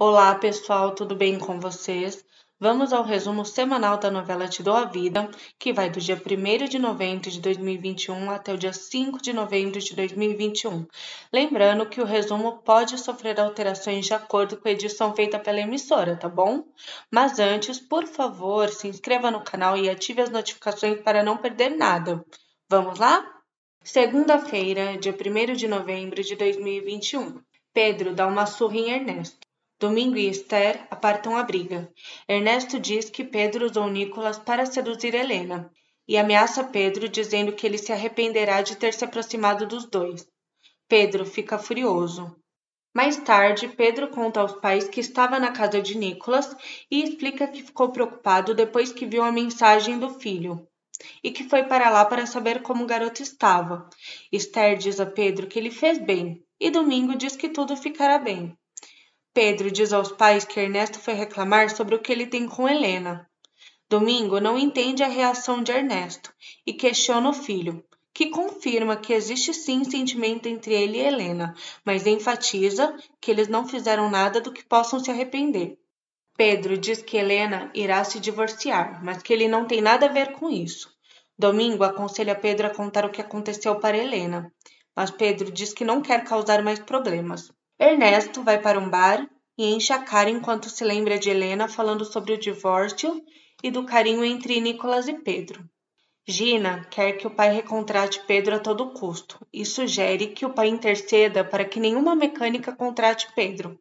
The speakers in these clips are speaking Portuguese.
Olá, pessoal, tudo bem com vocês? Vamos ao resumo semanal da novela Te Dou a Vida, que vai do dia 1º de novembro de 2021 até o dia 5 de novembro de 2021. Lembrando que o resumo pode sofrer alterações de acordo com a edição feita pela emissora, tá bom? Mas antes, por favor, se inscreva no canal e ative as notificações para não perder nada. Vamos lá? Segunda-feira, dia 1º de novembro de 2021. Pedro dá uma surra em Ernesto. Domingo e Esther apartam a briga. Ernesto diz que Pedro usou Nicolas para seduzir Helena e ameaça Pedro dizendo que ele se arrependerá de ter se aproximado dos dois. Pedro fica furioso. Mais tarde, Pedro conta aos pais que estava na casa de Nicolas e explica que ficou preocupado depois que viu a mensagem do filho e que foi para lá para saber como o garoto estava. Esther diz a Pedro que ele fez bem e Domingo diz que tudo ficará bem. Pedro diz aos pais que Ernesto foi reclamar sobre o que ele tem com Helena. Domingo não entende a reação de Ernesto e questiona o filho, que confirma que existe sim sentimento entre ele e Helena, mas enfatiza que eles não fizeram nada do que possam se arrepender. Pedro diz que Helena irá se divorciar, mas que ele não tem nada a ver com isso. Domingo aconselha Pedro a contar o que aconteceu para Helena, mas Pedro diz que não quer causar mais problemas. Ernesto vai para um bar e enche a cara enquanto se lembra de Helena falando sobre o divórcio e do carinho entre Nicolas e Pedro. Gina quer que o pai recontrate Pedro a todo custo e sugere que o pai interceda para que nenhuma mecânica contrate Pedro.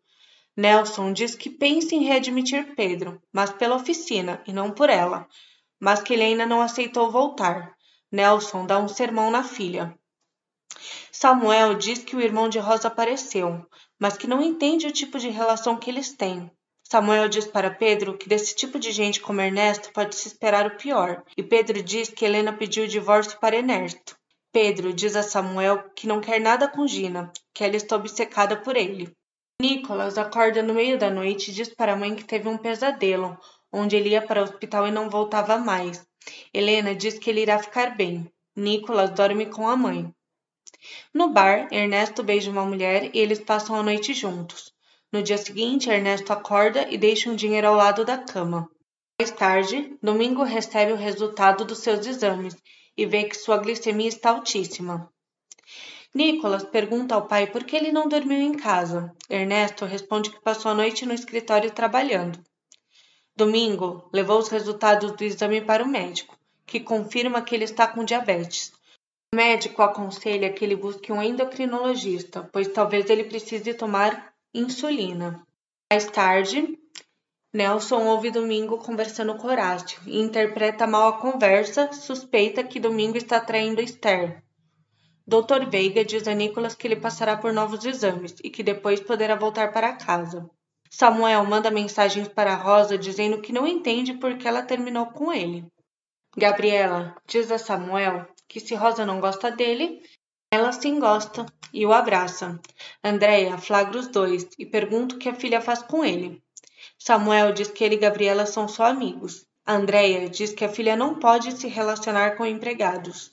Nelson diz que pensa em readmitir Pedro, mas pela oficina e não por ela, mas que ele ainda não aceitou voltar. Nelson dá um sermão na filha. Samuel diz que o irmão de Rosa apareceu, mas que não entende o tipo de relação que eles têm. Samuel diz para Pedro que desse tipo de gente como Ernesto pode se esperar o pior, e Pedro diz que Helena pediu o divórcio para Ernesto. Pedro diz a Samuel que não quer nada com Gina, que ela está obcecada por ele. Nicolas acorda no meio da noite e diz para a mãe que teve um pesadelo, onde ele ia para o hospital e não voltava mais. Helena diz que ele irá ficar bem. Nicolas dorme com a mãe. No bar, Ernesto beija uma mulher e eles passam a noite juntos. No dia seguinte, Ernesto acorda e deixa um dinheiro ao lado da cama. Mais tarde, Domingo recebe o resultado dos seus exames e vê que sua glicemia está altíssima. Nicolas pergunta ao pai por que ele não dormiu em casa. Ernesto responde que passou a noite no escritório trabalhando. Domingo levou os resultados do exame para o médico, que confirma que ele está com diabetes. O médico aconselha que ele busque um endocrinologista, pois talvez ele precise tomar insulina. Mais tarde, Nelson ouve Domingo conversando com Horácio e interpreta mal a conversa, suspeita que Domingo está traindo Esther. Dr. Veiga diz a Nicolas que ele passará por novos exames e que depois poderá voltar para casa. Samuel manda mensagens para Rosa dizendo que não entende por que ela terminou com ele. Gabriela diz a Samuel que se Rosa não gosta dele, ela sim gosta e o abraça. Andréia flagra os dois e pergunta o que a filha faz com ele. Samuel diz que ele e Gabriela são só amigos. Andréia diz que a filha não pode se relacionar com empregados.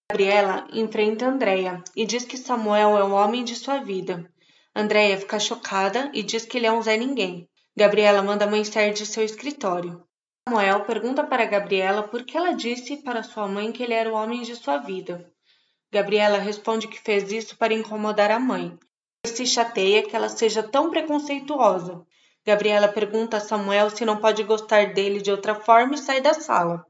Gabriela enfrenta Andréia e diz que Samuel é o homem de sua vida. Andréia fica chocada e diz que ele é um Zé Ninguém. Gabriela manda a mãe sair de seu escritório. Samuel pergunta para Gabriela por que ela disse para sua mãe que ele era o homem de sua vida. Gabriela responde que fez isso para incomodar a mãe, pois se chateia que ela seja tão preconceituosa. Gabriela pergunta a Samuel se não pode gostar dele de outra forma e sai da sala.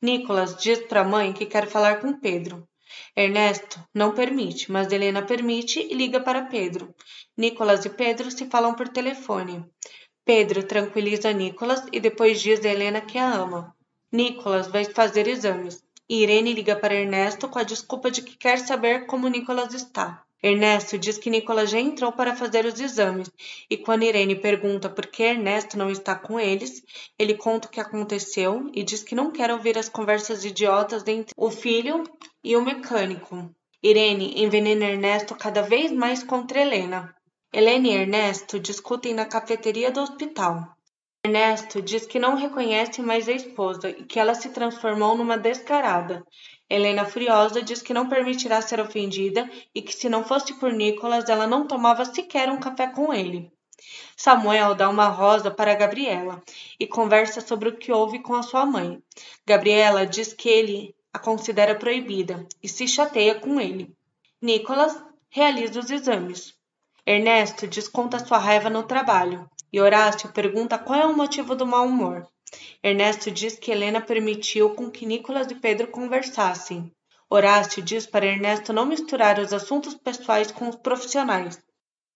Nicolas diz para a mãe que quer falar com Pedro. Ernesto não permite, mas Helena permite e liga para Pedro. Nicolas e Pedro se falam por telefone. Pedro tranquiliza Nicolas e depois diz a Helena que a ama. Nicolas vai fazer exames. E Irene liga para Ernesto com a desculpa de que quer saber como Nicolas está. Ernesto diz que Nicolas já entrou para fazer os exames, e quando Irene pergunta por que Ernesto não está com eles, ele conta o que aconteceu e diz que não quer ouvir as conversas idiotas entre o filho e o mecânico. Irene envenena Ernesto cada vez mais contra Helena. Helena e Ernesto discutem na cafeteria do hospital. Ernesto diz que não reconhece mais a esposa e que ela se transformou numa descarada. Helena, furiosa, diz que não permitirá ser ofendida e que se não fosse por Nicolas, ela não tomava sequer um café com ele. Samuel dá uma rosa para Gabriela e conversa sobre o que houve com a sua mãe. Gabriela diz que ele a considera proibida e se chateia com ele. Nicholas realiza os exames. Ernesto desconta sua raiva no trabalho e Horácio pergunta qual é o motivo do mau humor. Ernesto diz que Helena permitiu com que Nicholas e Pedro conversassem. Horácio diz para Ernesto não misturar os assuntos pessoais com os profissionais.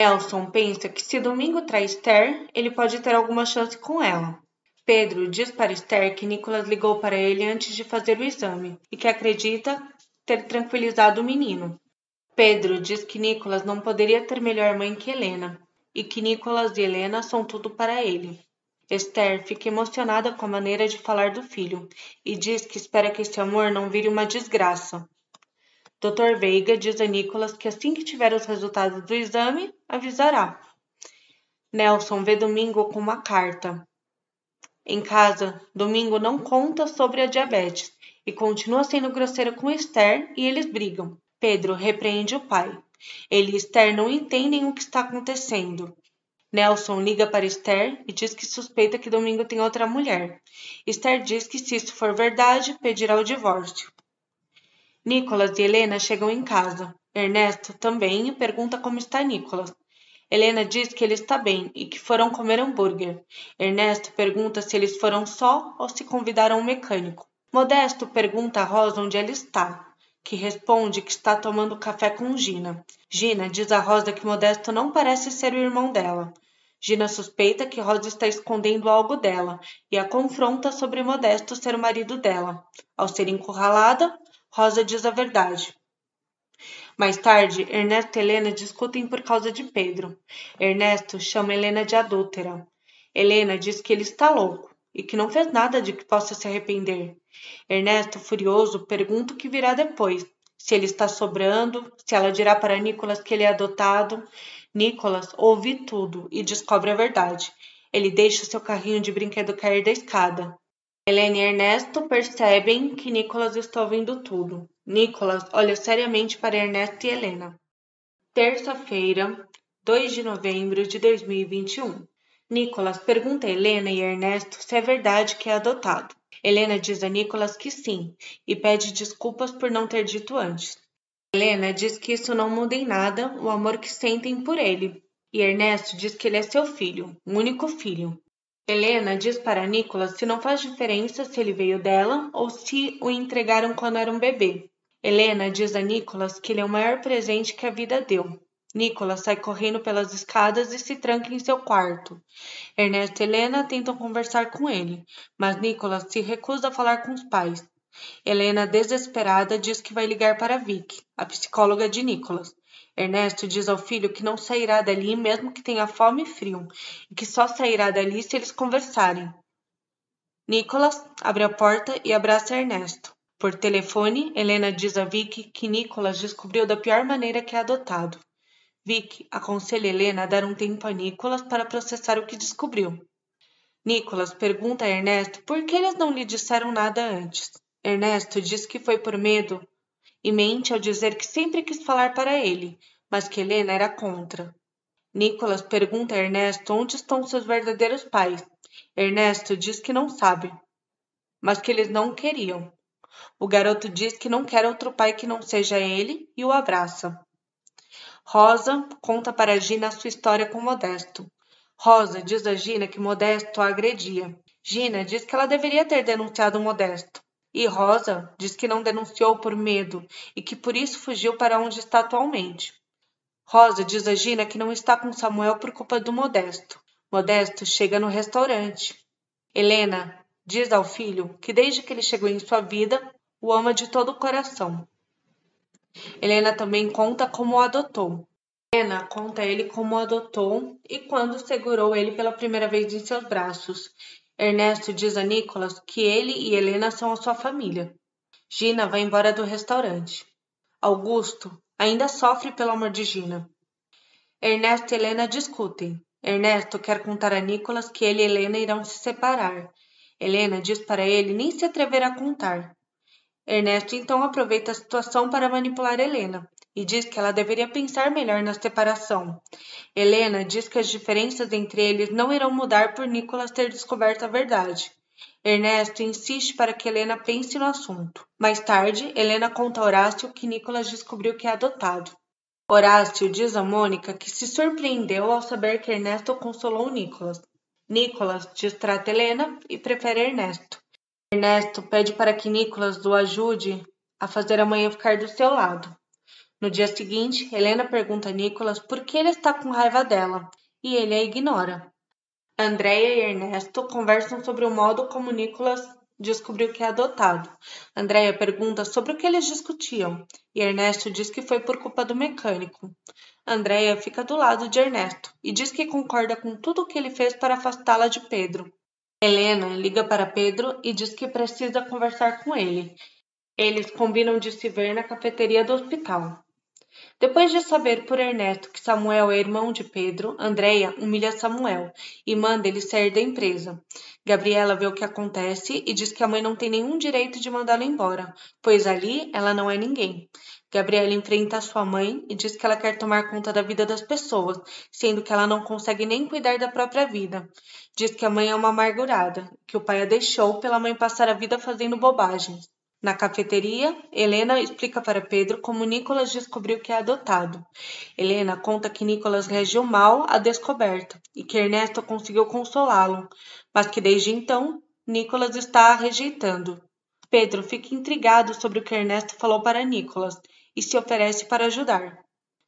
Nelson pensa que se Domingo traz Esther, ele pode ter alguma chance com ela. Pedro diz para Esther que Nicholas ligou para ele antes de fazer o exame e que acredita ter tranquilizado o menino. Pedro diz que Nicholas não poderia ter melhor mãe que Helena e que Nicholas e Helena são tudo para ele. Esther fica emocionada com a maneira de falar do filho e diz que espera que esse amor não vire uma desgraça. Dr. Veiga diz a Nicholas que assim que tiver os resultados do exame, avisará. Nelson vê Domingo com uma carta. Em casa, Domingo não conta sobre a diabetes e continua sendo grosseiro com Esther e eles brigam. Pedro repreende o pai. Ele e Esther não entendem o que está acontecendo. Nelson liga para Esther e diz que suspeita que Domingo tem outra mulher. Esther diz que se isso for verdade, pedirá o divórcio. Nicholas e Helena chegam em casa. Ernesto também pergunta como está Nicholas. Helena diz que ele está bem e que foram comer hambúrguer. Ernesto pergunta se eles foram só ou se convidaram um mecânico. Modesto pergunta a Rosa onde ela está, que responde que está tomando café com Gina. Gina diz a Rosa que Modesto não parece ser o irmão dela. Gina suspeita que Rosa está escondendo algo dela e a confronta sobre Modesto ser o marido dela. Ao ser encurralada, Rosa diz a verdade. Mais tarde, Ernesto e Helena discutem por causa de Pedro. Ernesto chama Helena de adúltera. Helena diz que ele está louco e que não fez nada de que possa se arrepender. Ernesto, furioso, pergunta o que virá depois. Se ele está sobrando, se ela dirá para Nicholas que ele é adotado. Nicholas ouve tudo e descobre a verdade. Ele deixa seu carrinho de brinquedo cair da escada. Helena e Ernesto percebem que Nicholas está ouvindo tudo. Nicholas olha seriamente para Ernesto e Helena. Terça-feira, 2 de novembro de 2021. Nicholas pergunta a Helena e Ernesto se é verdade que é adotado. Helena diz a Nicholas que sim e pede desculpas por não ter dito antes. Helena diz que isso não muda em nada o amor que sentem por ele. E Ernesto diz que ele é seu filho, um único filho. Helena diz para Nicholas se não faz diferença se ele veio dela ou se o entregaram quando era um bebê. Helena diz a Nicholas que ele é o maior presente que a vida deu. Nicholas sai correndo pelas escadas e se tranca em seu quarto. Ernesto e Helena tentam conversar com ele, mas Nicholas se recusa a falar com os pais. Helena, desesperada, diz que vai ligar para Vicky, a psicóloga de Nicholas. Ernesto diz ao filho que não sairá dali mesmo que tenha fome e frio, e que só sairá dali se eles conversarem. Nicholas abre a porta e abraça Ernesto. Por telefone, Helena diz a Vicky que Nicholas descobriu da pior maneira que é adotado. Vicky aconselha Helena a dar um tempo a Nicholas para processar o que descobriu. Nicholas pergunta a Ernesto por que eles não lhe disseram nada antes. Ernesto diz que foi por medo e mente ao dizer que sempre quis falar para ele, mas que Helena era contra. Nicholas pergunta a Ernesto onde estão seus verdadeiros pais. Ernesto diz que não sabe, mas que eles não queriam. O garoto diz que não quer outro pai que não seja ele e o abraça. Rosa conta para Gina a sua história com Modesto. Rosa diz a Gina que Modesto a agredia. Gina diz que ela deveria ter denunciado Modesto. E Rosa diz que não denunciou por medo e que por isso fugiu para onde está atualmente. Rosa diz a Gina que não está com Samuel por culpa do Modesto. Modesto chega no restaurante. Helena diz ao filho que desde que ele chegou em sua vida, o ama de todo o coração. Helena também conta como o adotou. Helena conta a ele como o adotou e quando segurou ele pela primeira vez em seus braços. Ernesto diz a Nicholas que ele e Helena são a sua família. Gina vai embora do restaurante. Augusto ainda sofre pelo amor de Gina. Ernesto e Helena discutem. Ernesto quer contar a Nicholas que ele e Helena irão se separar. Helena diz para ele nem se atrever a contar. Ernesto então aproveita a situação para manipular Helena. e diz que ela deveria pensar melhor na separação. Helena diz que as diferenças entre eles não irão mudar por Nicholas ter descoberto a verdade. Ernesto insiste para que Helena pense no assunto. Mais tarde, Helena conta a Horácio que Nicholas descobriu que é adotado. Horácio diz a Mônica que se surpreendeu ao saber que Ernesto consolou Nicholas. Nicholas distrata Helena e prefere Ernesto. Ernesto pede para que Nicholas o ajude a fazer a manhã ficar do seu lado. No dia seguinte, Helena pergunta a Nicholas por que ele está com raiva dela, e ele a ignora. Andréia e Ernesto conversam sobre o modo como Nicholas descobriu que é adotado. Andréia pergunta sobre o que eles discutiam, e Ernesto diz que foi por culpa do mecânico. Andréia fica do lado de Ernesto e diz que concorda com tudo o que ele fez para afastá-la de Pedro. Helena liga para Pedro e diz que precisa conversar com ele. Eles combinam de se ver na cafeteria do hospital. Depois de saber por Ernesto que Samuel é irmão de Pedro, Andréia humilha Samuel e manda ele sair da empresa. Gabriela vê o que acontece e diz que a mãe não tem nenhum direito de mandá-la embora, pois ali ela não é ninguém. Gabriela enfrenta sua mãe e diz que ela quer tomar conta da vida das pessoas, sendo que ela não consegue nem cuidar da própria vida. Diz que a mãe é uma amargurada, que o pai a deixou pela mãe passar a vida fazendo bobagens. Na cafeteria, Helena explica para Pedro como Nicholas descobriu que é adotado. Helena conta que Nicholas reagiu mal à descoberta e que Ernesto conseguiu consolá-lo, mas que desde então Nicholas está a rejeitando. Pedro fica intrigado sobre o que Ernesto falou para Nicholas e se oferece para ajudar.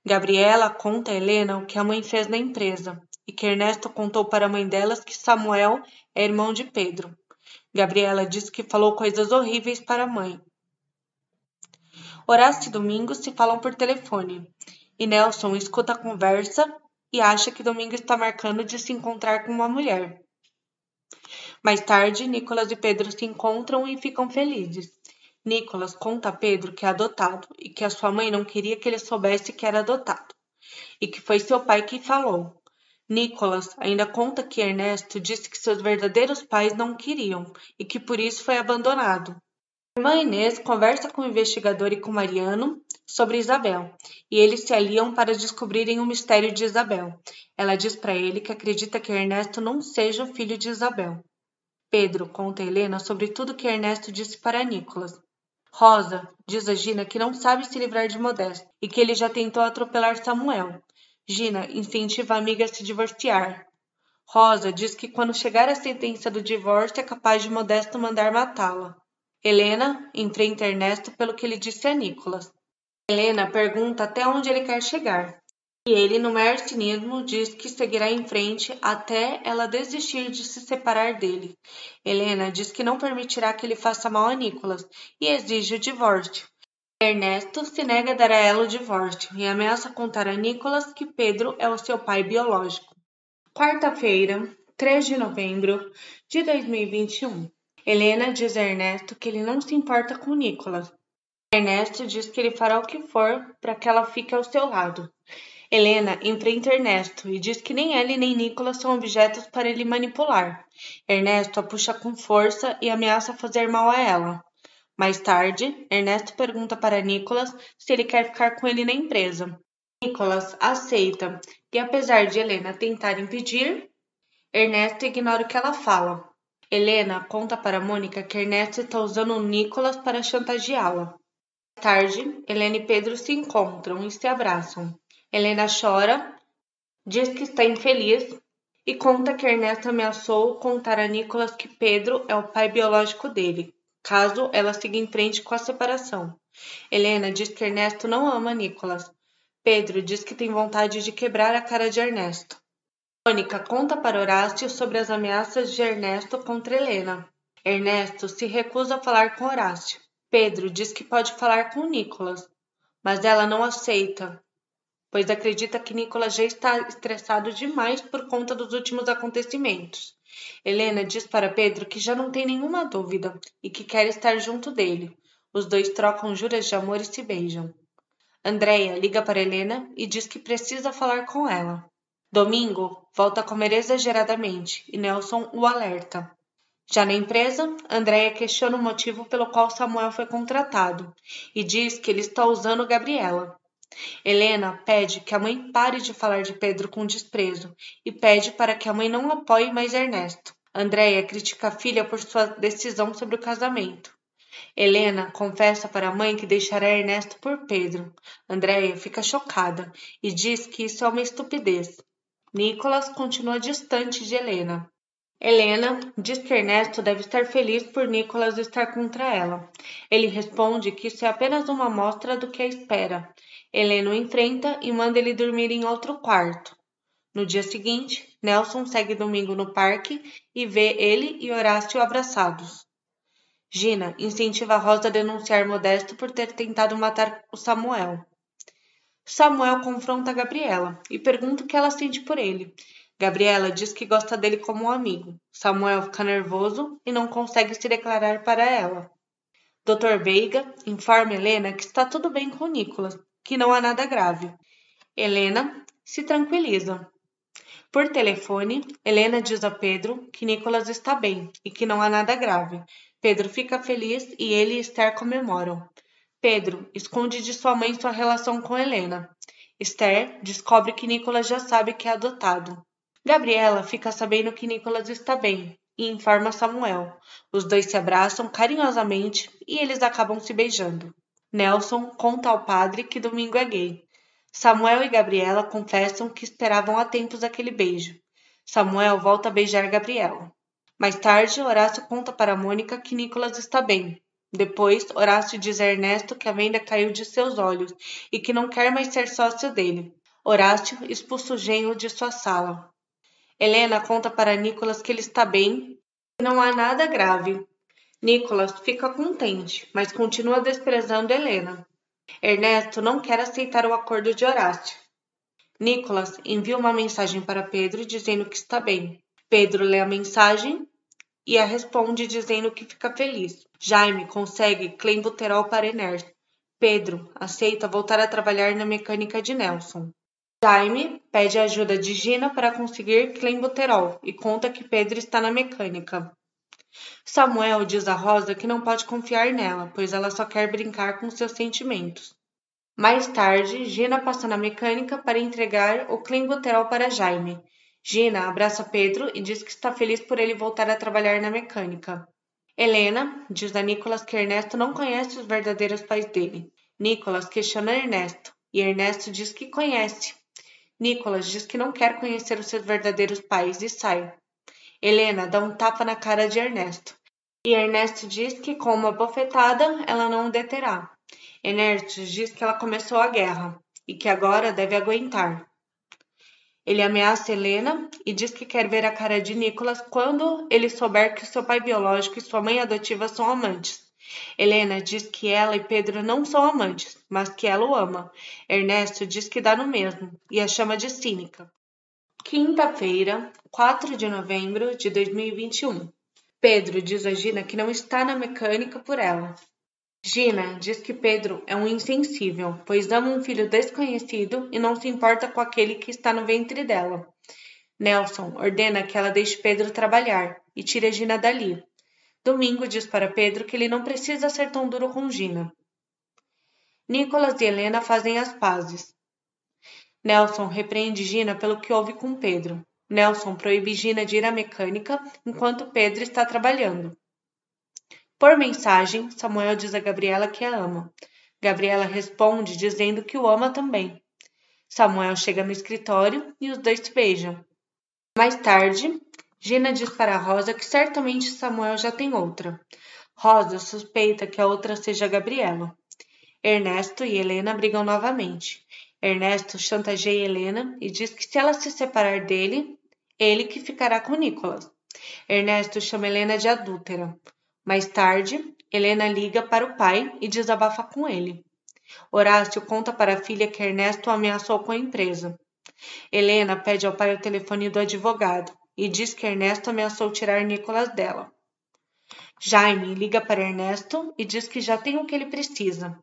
Gabriela conta a Helena o que a mãe fez na empresa e que Ernesto contou para a mãe delas que Samuel é irmão de Pedro. Gabriela diz que falou coisas horríveis para a mãe. Horácio e Domingos se falam por telefone, e Nelson escuta a conversa e acha que Domingos está marcando de se encontrar com uma mulher. Mais tarde, Nicholas e Pedro se encontram e ficam felizes. Nicholas conta a Pedro que é adotado e que a sua mãe não queria que ele soubesse que era adotado, e que foi seu pai que falou. Nicholas ainda conta que Ernesto disse que seus verdadeiros pais não o queriam e que por isso foi abandonado. A irmã Inês conversa com o investigador e com Mariano sobre Isabel, e eles se aliam para descobrirem o mistério de Isabel. Ela diz para ele que acredita que Ernesto não seja o filho de Isabel. Pedro conta a Helena sobre tudo que Ernesto disse para Nicholas. Rosa diz a Gina que não sabe se livrar de Modesto e que ele já tentou atropelar Samuel. Gina incentiva a amiga a se divorciar. Rosa diz que quando chegar a sentença do divórcio é capaz de Modesto mandar matá-la. Helena enfrenta Ernesto pelo que ele disse a Nicholas. Helena pergunta até onde ele quer chegar. E ele, no maior cinismo, diz que seguirá em frente até ela desistir de se separar dele. Helena diz que não permitirá que ele faça mal a Nicholas e exige o divórcio. Ernesto se nega a dar a ela o divórcio e ameaça contar a Nicholas que Pedro é o seu pai biológico. Quarta-feira, 3 de novembro de 2021. Helena diz a Ernesto que ele não se importa com Nicholas. Ernesto diz que ele fará o que for para que ela fique ao seu lado. Helena enfrenta Ernesto e diz que nem ele nem Nicholas são objetos para ele manipular. Ernesto a puxa com força e ameaça fazer mal a ela. Mais tarde, Ernesto pergunta para Nicholas se ele quer ficar com ele na empresa. Nicholas aceita e, apesar de Helena tentar impedir, Ernesto ignora o que ela fala. Helena conta para Mônica que Ernesto está usando o Nicholas para chantageá-la. Mais tarde, Helena e Pedro se encontram e se abraçam. Helena chora, diz que está infeliz e conta que Ernesto ameaçou contar a Nicholas que Pedro é o pai biológico dele, caso ela siga em frente com a separação. Helena diz que Ernesto não ama Nicholas. Pedro diz que tem vontade de quebrar a cara de Ernesto. Mônica conta para Horácio sobre as ameaças de Ernesto contra Helena. Ernesto se recusa a falar com Horácio. Pedro diz que pode falar com Nicholas, mas ela não aceita, pois acredita que Nicholas já está estressado demais por conta dos últimos acontecimentos. Helena diz para Pedro que já não tem nenhuma dúvida e que quer estar junto dele. Os dois trocam juras de amor e se beijam. Andréia liga para Helena e diz que precisa falar com ela. Domingo volta a comer exageradamente e Nelson o alerta. Já na empresa, Andréia questiona o motivo pelo qual Samuel foi contratado e diz que ele está usando Gabriela. Helena pede que a mãe pare de falar de Pedro com desprezo e pede para que a mãe não apoie mais Ernesto. Andréia critica a filha por sua decisão sobre o casamento. Helena confessa para a mãe que deixará Ernesto por Pedro. Andréia fica chocada e diz que isso é uma estupidez. Nicolas continua distante de Helena. Helena diz que Ernesto deve estar feliz por Nicolas estar contra ela. Ele responde que isso é apenas uma amostra do que a espera. Helena o enfrenta e manda ele dormir em outro quarto. No dia seguinte, Nelson segue Domingo no parque e vê ele e Horácio abraçados. Gina incentiva Rosa a denunciar Modesto por ter tentado matar o Samuel. Samuel confronta Gabriela e pergunta o que ela sente por ele. Gabriela diz que gosta dele como um amigo. Samuel fica nervoso e não consegue se declarar para ela. Dr. Veiga informa Helena que está tudo bem com Nicolas, que não há nada grave. Helena se tranquiliza. Por telefone, Helena diz a Pedro que Nicolas está bem e que não há nada grave. Pedro fica feliz e ele e Esther comemoram. Pedro esconde de sua mãe sua relação com Helena. Esther descobre que Nicolas já sabe que é adotado. Gabriela fica sabendo que Nicolas está bem e informa Samuel. Os dois se abraçam carinhosamente e eles acabam se beijando. Nelson conta ao padre que Domingo é gay. Samuel e Gabriela confessam que esperavam há tempos aquele beijo. Samuel volta a beijar Gabriela. Mais tarde, Horácio conta para Mônica que Nicolas está bem. Depois, Horácio diz a Ernesto que a venda caiu de seus olhos e que não quer mais ser sócio dele. Horácio expulsa o genro de sua sala. Helena conta para Nicolas que ele está bem e não há nada grave. Nicolas fica contente, mas continua desprezando Helena. Ernesto não quer aceitar o acordo de Horácio. Nicolas envia uma mensagem para Pedro dizendo que está bem. Pedro lê a mensagem e a responde dizendo que fica feliz. Jaime consegue clenbuterol para Ernesto. Pedro aceita voltar a trabalhar na mecânica de Nelson. Jaime pede a ajuda de Gina para conseguir clenbuterol e conta que Pedro está na mecânica. Samuel diz a Rosa que não pode confiar nela, pois ela só quer brincar com seus sentimentos. Mais tarde, Gina passa na mecânica para entregar o clenbuterol para Jaime. Gina abraça Pedro e diz que está feliz por ele voltar a trabalhar na mecânica. Helena diz a Nicolas que Ernesto não conhece os verdadeiros pais dele. Nicolas questiona Ernesto e Ernesto diz que conhece. Nicolas diz que não quer conhecer os seus verdadeiros pais e sai. Helena dá um tapa na cara de Ernesto. E Ernesto diz que com uma bofetada ela não o deterá. Ernesto diz que ela começou a guerra e que agora deve aguentar. Ele ameaça Helena e diz que quer ver a cara de Nicolas quando ele souber que seu pai biológico e sua mãe adotiva são amantes. Helena diz que ela e Pedro não são amantes, mas que ela o ama. Ernesto diz que dá no mesmo e a chama de cínica. Quinta-feira, 4 de novembro de 2021. Pedro diz a Gina que não está na mecânica por ela. Gina diz que Pedro é um insensível, pois ama um filho desconhecido e não se importa com aquele que está no ventre dela. Nelson ordena que ela deixe Pedro trabalhar e tire a Gina dali. Domingo diz para Pedro que ele não precisa ser tão duro com Gina. Nicolas e Helena fazem as pazes. Nelson repreende Gina pelo que houve com Pedro. Nelson proíbe Gina de ir à mecânica enquanto Pedro está trabalhando. Por mensagem, Samuel diz a Gabriela que a ama. Gabriela responde dizendo que o ama também. Samuel chega no escritório e os dois se beijam. Mais tarde, Gina diz para Rosa que certamente Samuel já tem outra. Rosa suspeita que a outra seja Gabriela. Ernesto e Helena brigam novamente. Ernesto chantageia Helena e diz que se ela se separar dele, ele que ficará com Nicolas. Ernesto chama Helena de adúltera. Mais tarde, Helena liga para o pai e desabafa com ele. Horácio conta para a filha que Ernesto o ameaçou com a empresa. Helena pede ao pai o telefone do advogado e diz que Ernesto ameaçou tirar Nicolas dela. Jaime liga para Ernesto e diz que já tem o que ele precisa.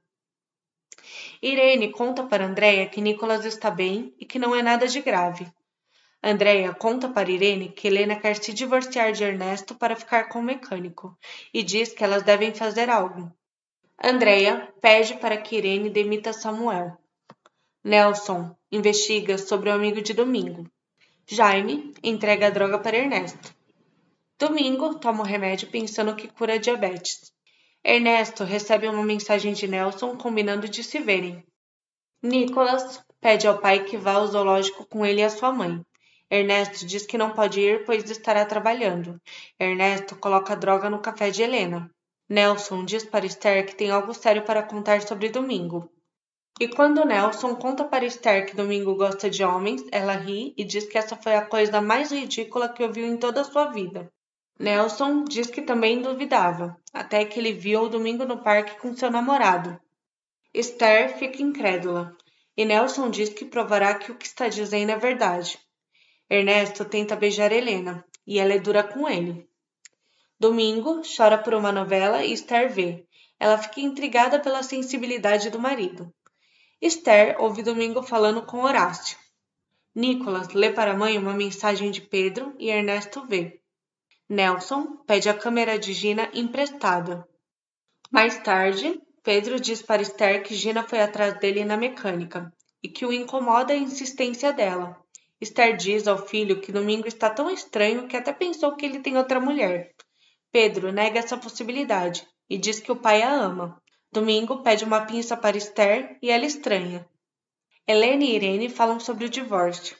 Irene conta para Andréia que Nicolas está bem e que não é nada de grave. Andréia conta para Irene que Helena quer se divorciar de Ernesto para ficar com o mecânico e diz que elas devem fazer algo. Andréia pede para que Irene demita Samuel. Nelson investiga sobre o amigo de Domingo. Jaime entrega a droga para Ernesto. Domingo toma o remédio pensando que cura a diabetes. Ernesto recebe uma mensagem de Nelson combinando de se verem. Nicholas pede ao pai que vá ao zoológico com ele e a sua mãe. Ernesto diz que não pode ir, pois estará trabalhando. Ernesto coloca a droga no café de Helena. Nelson diz para Esther que tem algo sério para contar sobre Domingo. E quando Nelson conta para Esther que Domingo gosta de homens, ela ri e diz que essa foi a coisa mais ridícula que ouviu em toda a sua vida. Nelson diz que também duvidava, até que ele viu o Domingo no parque com seu namorado. Esther fica incrédula, e Nelson diz que provará que o que está dizendo é verdade. Ernesto tenta beijar Helena, e ela é dura com ele. Domingo chora por uma novela e Esther vê. Ela fica intrigada pela sensibilidade do marido. Esther ouve Domingo falando com Horácio. Nicholas lê para a mãe uma mensagem de Pedro e Ernesto vê. Nelson pede a câmera de Gina emprestada. Mais tarde, Pedro diz para Esther que Gina foi atrás dele na mecânica e que o incomoda a insistência dela. Esther diz ao filho que Domingo está tão estranho que até pensou que ele tem outra mulher. Pedro nega essa possibilidade e diz que o pai a ama. Domingo pede uma pinça para Esther e ela estranha. Helena e Irene falam sobre o divórcio.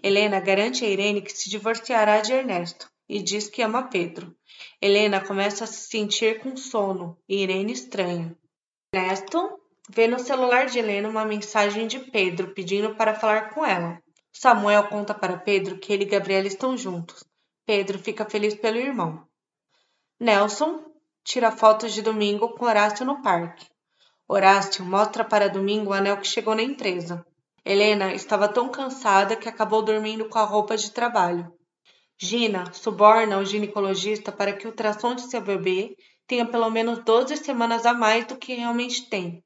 Helena garante a Irene que se divorciará de Ernesto e diz que ama Pedro. Helena começa a se sentir com sono e Irene estranha. Ernesto vê no celular de Helena uma mensagem de Pedro pedindo para falar com ela. Samuel conta para Pedro que ele e Gabriela estão juntos. Pedro fica feliz pelo irmão. Nelson tira fotos de Domingo com Horácio no parque. Horácio mostra para Domingo o anel que chegou na empresa. Helena estava tão cansada que acabou dormindo com a roupa de trabalho. Gina suborna o ginecologista para que o ultrassom de seu bebê tenha pelo menos 12 semanas a mais do que realmente tem.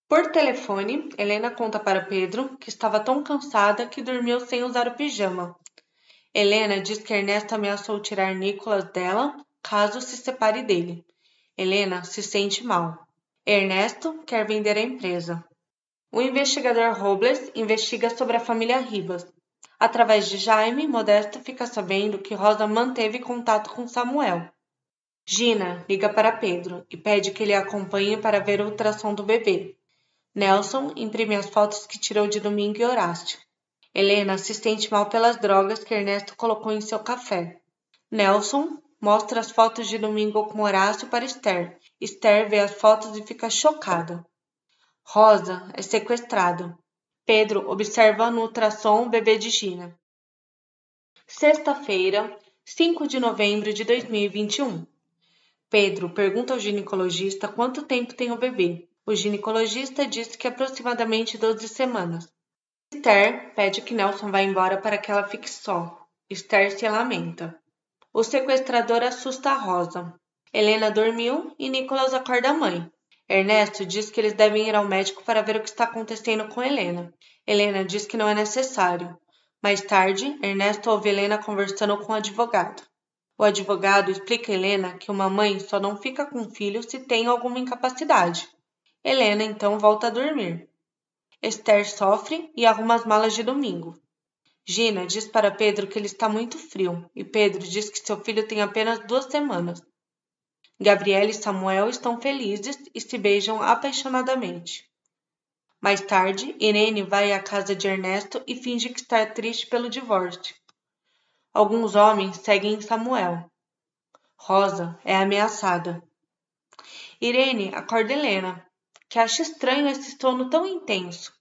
Por telefone, Helena conta para Pedro que estava tão cansada que dormiu sem usar o pijama. Helena diz que Ernesto ameaçou tirar Nicholas dela caso se separe dele. Helena se sente mal. Ernesto quer vender a empresa. O investigador Robles investiga sobre a família Ribas. Através de Jaime, Modesto fica sabendo que Rosa manteve contato com Samuel. Gina liga para Pedro e pede que ele a acompanhe para ver o ultrassom do bebê. Nelson imprime as fotos que tirou de Domingo e Horácio. Helena se sente mal pelas drogas que Ernesto colocou em seu café. Nelson mostra as fotos de Domingo com Horácio para Esther. Esther vê as fotos e fica chocada. Rosa é sequestrada. Pedro observa no ultrassom o bebê de Gina. Sexta-feira, 5 de novembro de 2021. Pedro pergunta ao ginecologista quanto tempo tem o bebê. O ginecologista diz que aproximadamente 12 semanas. Esther pede que Nelson vá embora para que ela fique só. Esther se lamenta. O sequestrador assusta a Rosa. Helena dormiu e Nicholas acorda a mãe. Ernesto diz que eles devem ir ao médico para ver o que está acontecendo com Helena. Helena diz que não é necessário. Mais tarde, Ernesto ouve Helena conversando com o advogado. O advogado explica a Helena que uma mãe só não fica com o filho se tem alguma incapacidade. Helena então volta a dormir. Esther sofre e arruma as malas de Domingo. Gina diz para Pedro que ele está muito frio e Pedro diz que seu filho tem apenas 2 semanas. Gabriela e Samuel estão felizes e se beijam apaixonadamente. Mais tarde, Irene vai à casa de Ernesto e finge que está triste pelo divórcio. Alguns homens seguem Samuel. Rosa é ameaçada. Irene acorda Helena, que acha estranho esse sono tão intenso.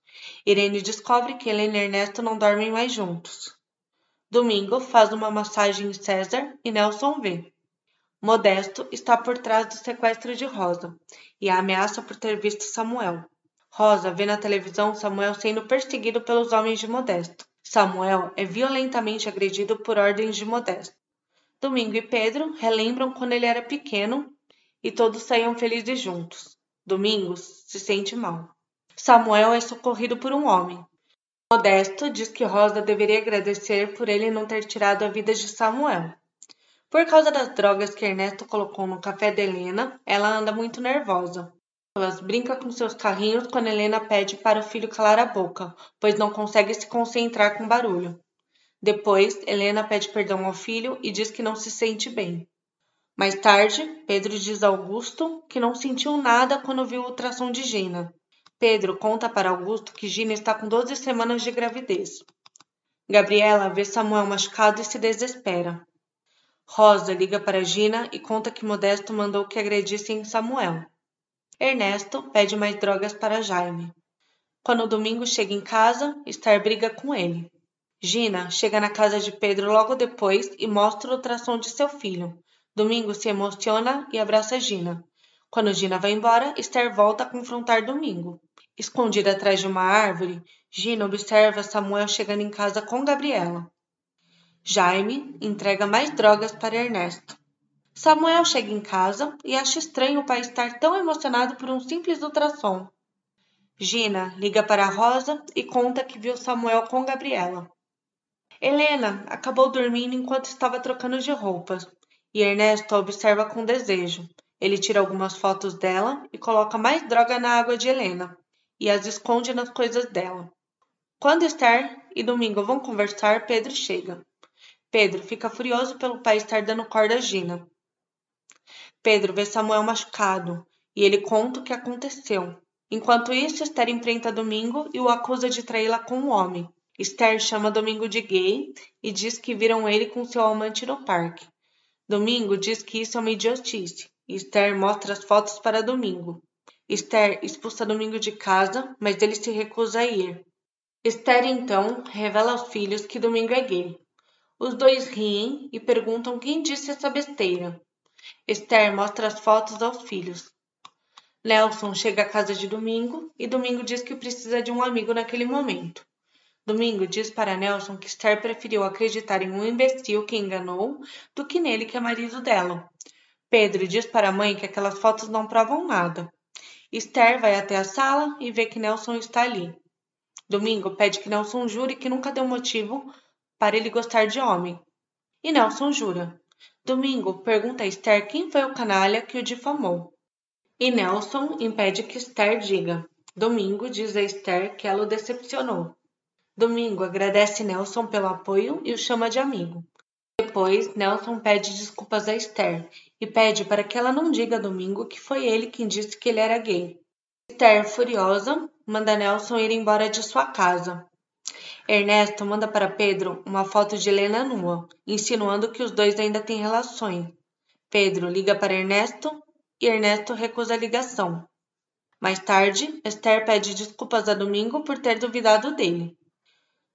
Irene descobre que Helena e Ernesto não dormem mais juntos. Domingo faz uma massagem em César e Nelson vê. Modesto está por trás do sequestro de Rosa e a ameaça por ter visto Samuel. Rosa vê na televisão Samuel sendo perseguido pelos homens de Modesto. Samuel é violentamente agredido por ordens de Modesto. Domingo e Pedro relembram quando ele era pequeno e todos saíam felizes juntos. Domingos se sente mal. Samuel é socorrido por um homem. Modesto diz que Rosa deveria agradecer por ele não ter tirado a vida de Samuel. Por causa das drogas que Ernesto colocou no café de Helena, ela anda muito nervosa. Nicolas brinca com seus carrinhos quando Helena pede para o filho calar a boca, pois não consegue se concentrar com barulho. Depois, Helena pede perdão ao filho e diz que não se sente bem. Mais tarde, Pedro diz a Augusto que não sentiu nada quando viu o ultrassom de Gina. Pedro conta para Augusto que Gina está com 12 semanas de gravidez. Gabriela vê Samuel machucado e se desespera. Rosa liga para Gina e conta que Modesto mandou que agredissem Samuel. Ernesto pede mais drogas para Jaime. Quando Domingo chega em casa, Esther briga com ele. Gina chega na casa de Pedro logo depois e mostra o ultrassom de seu filho. Domingo se emociona e abraça Gina. Quando Gina vai embora, Esther volta a confrontar Domingo. Escondida atrás de uma árvore, Gina observa Samuel chegando em casa com Gabriela. Jaime entrega mais drogas para Ernesto. Samuel chega em casa e acha estranho o pai estar tão emocionado por um simples ultrassom. Gina liga para Rosa e conta que viu Samuel com Gabriela. Helena acabou dormindo enquanto estava trocando de roupas, e Ernesto a observa com desejo. Ele tira algumas fotos dela e coloca mais droga na água de Helena, e as esconde nas coisas dela. Quando Esther e Domingo vão conversar, Pedro chega. Pedro fica furioso pelo pai estar dando corda a Gina. Pedro vê Samuel machucado, e ele conta o que aconteceu. Enquanto isso, Esther enfrenta Domingo e o acusa de traí-la com um homem. Esther chama Domingo de gay e diz que viram ele com seu amante no parque. Domingo diz que isso é uma idiotice, e Esther mostra as fotos para Domingo. Esther expulsa Domingo de casa, mas ele se recusa a ir. Esther então revela aos filhos que Domingo é gay. Os dois riem e perguntam quem disse essa besteira. Esther mostra as fotos aos filhos. Nelson chega à casa de Domingo e Domingo diz que precisa de um amigo naquele momento. Domingo diz para Nelson que Esther preferiu acreditar em um imbecil que enganou do que nele que é marido dela. Pedro diz para a mãe que aquelas fotos não provam nada. Esther vai até a sala e vê que Nelson está ali. Domingo pede que Nelson jure que nunca deu motivo para ele gostar de homem. E Nelson jura. Domingo pergunta a Esther quem foi o canalha que o difamou. E Nelson impede que Esther diga. Domingo diz a Esther que ela o decepcionou. Domingo agradece Nelson pelo apoio e o chama de amigo. Depois, Nelson pede desculpas a Esther e pede para que ela não diga a Domingo que foi ele quem disse que ele era gay. Esther, furiosa, manda Nelson ir embora de sua casa. Ernesto manda para Pedro uma foto de Helena nua, insinuando que os dois ainda têm relações. Pedro liga para Ernesto e Ernesto recusa a ligação. Mais tarde, Esther pede desculpas a Domingo por ter duvidado dele.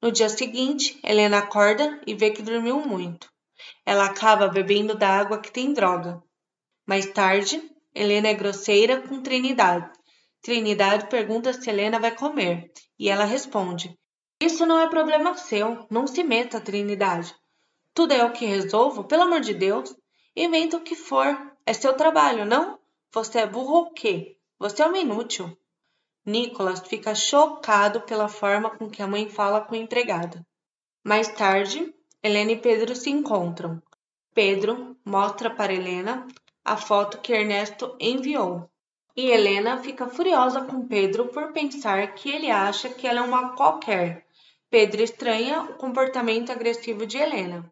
No dia seguinte, Helena acorda e vê que dormiu muito. Ela acaba bebendo da água que tem droga. Mais tarde, Helena é grosseira com Trinidade. Trinidade pergunta se Helena vai comer, e ela responde: "Isso não é problema seu, não se meta, Trinidade. Tudo é eu que resolvo, pelo amor de Deus. Inventa o que for, é seu trabalho, não? Você é burro ou quê? Você é uma inútil." Nicolas fica chocado pela forma com que a mãe fala com a empregada. Mais tarde, Helena e Pedro se encontram. Pedro mostra para Helena a foto que Ernesto enviou. E Helena fica furiosa com Pedro por pensar que ele acha que ela é uma qualquer. Pedro estranha o comportamento agressivo de Helena.